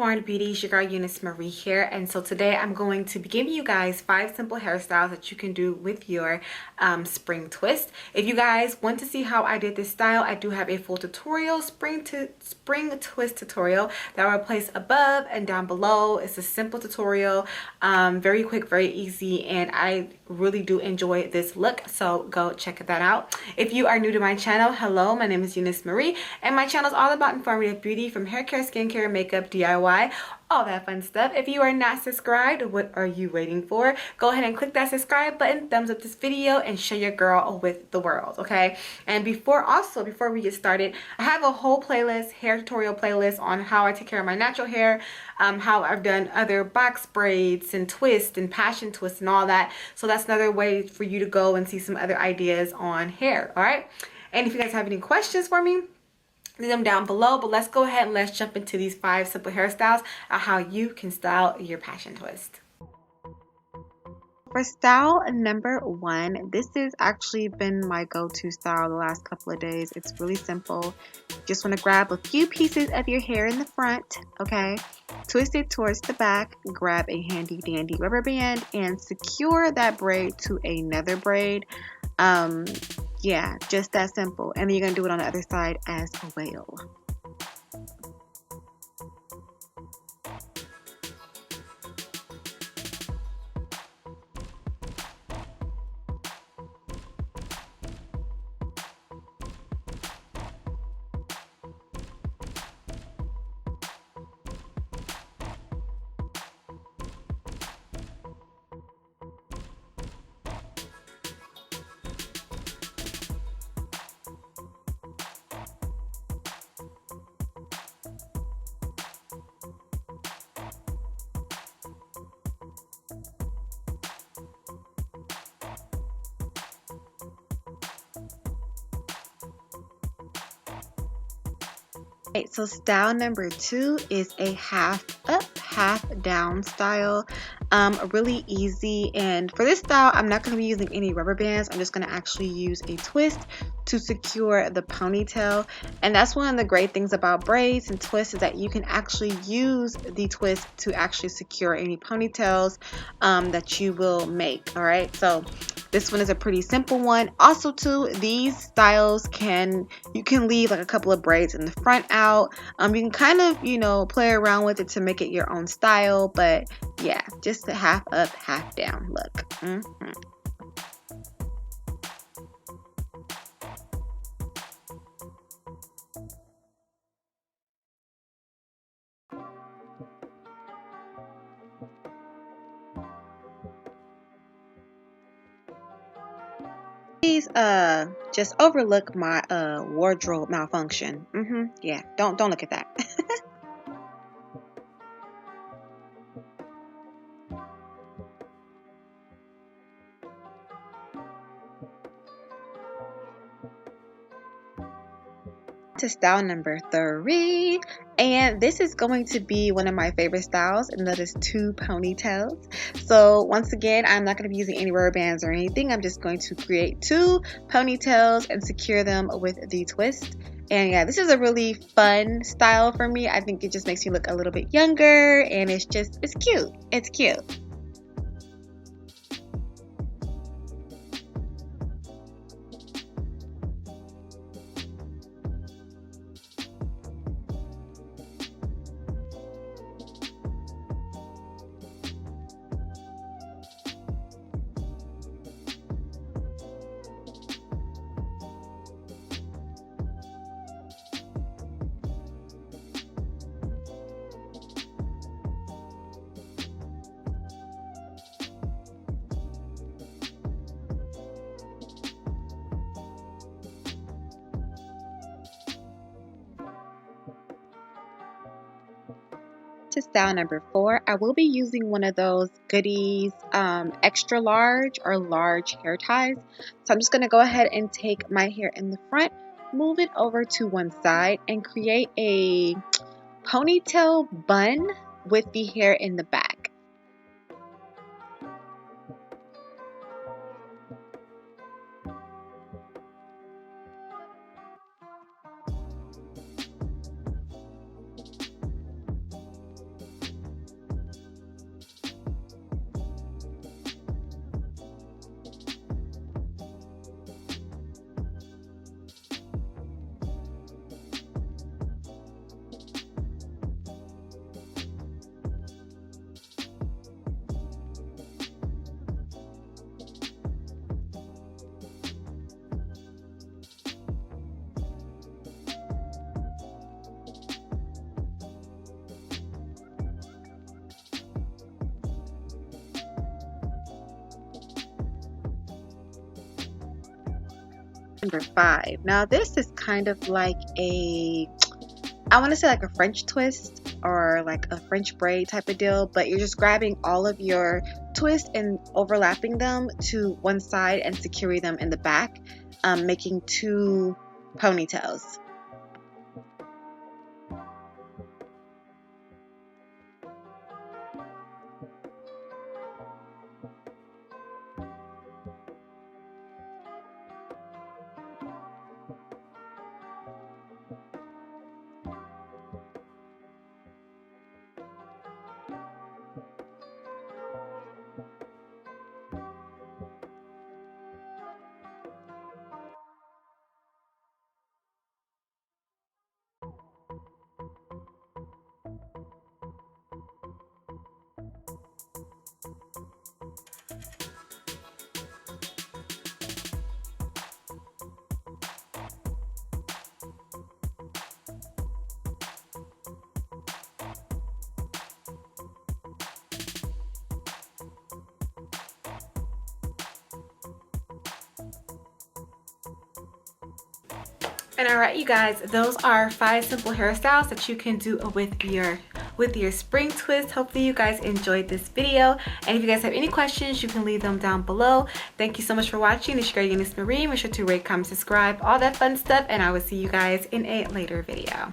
INFOrmed Beauties, your girl EuniyceMari here, and so today I'm going to be giving you guys 5 simple hairstyles that you can do with your spring twist. If you guys want to see how I did this style, I do have a full tutorial, spring twist tutorial, that I will place above and down below. It's a simple tutorial, very quick, very easy, and I really do enjoy this look, so go check that out. If you are new to my channel, hello, my name is EuniyceMari, and my channel is all about informative beauty, from hair care, skincare, makeup, DIY, all that fun stuff. If you are not subscribed, what are you waiting for? Go ahead and click that subscribe button, thumbs up this video, and share your girl with the world, okay? And before we get started, I have a whole playlist, hair tutorial playlist, on how I take care of my natural hair, how I've done other box braids and twists and passion twists and all that. So that's another way for you to go and see some other ideas on hair, all right? And if you guys have any questions for me, leave them down below. But let's go ahead and let's jump into these 5 simple hairstyles on how you can style your passion twist. For style number 1, this has actually been my go-to style the last couple of days. It's really simple. Just want to grab a few pieces of your hair in the front, okay? Twist it towards the back, grab a handy dandy rubber band, and secure that braid to another braid. Yeah, just that simple. And then you're going to do it on the other side as well. Okay, so style number 2 is a half up, half down style. Really easy, and for this style I'm not going to be using any rubber bands. I'm just going to actually use a twist to secure the ponytail. And that's one of the great things about braids and twists, is that you can actually use the twist to actually secure any ponytails that you will make. All right, so this one is a pretty simple one. Also too, these styles you can leave like a couple of braids in the front out. You can kind of, you know, play around with it to make it your own style, but yeah, just a half up, half down look. Please just overlook my wardrobe malfunction. Yeah, don't look at that. To style number 3, and this is going to be one of my favorite styles, and that is 2 ponytails. So once again, I'm not going to be using any rubber bands or anything. I'm just going to create 2 ponytails and secure them with the twist. And yeah, this is a really fun style for me. I think it just makes me look a little bit younger, and it's cute. It's cute. To style number 4, I will be using one of those goodies, extra large or large hair ties. So I'm just going to go ahead and take my hair in the front, move it over to one side, and create a ponytail bun with the hair in the back. number 5. Now this is kind of like a, I want to say like a French twist or like a French braid type of deal, but you're just grabbing all of your twists and overlapping them to one side and securing them in the back, making 2 ponytails. And alright, you guys, those are 5 simple hairstyles that you can do with your spring twist. Hopefully you guys enjoyed this video, and if you guys have any questions, you can leave them down below. Thank you so much for watching. This is your girl EuniyceMari. Make sure to rate, comment, subscribe, all that fun stuff, and I will see you guys in a later video.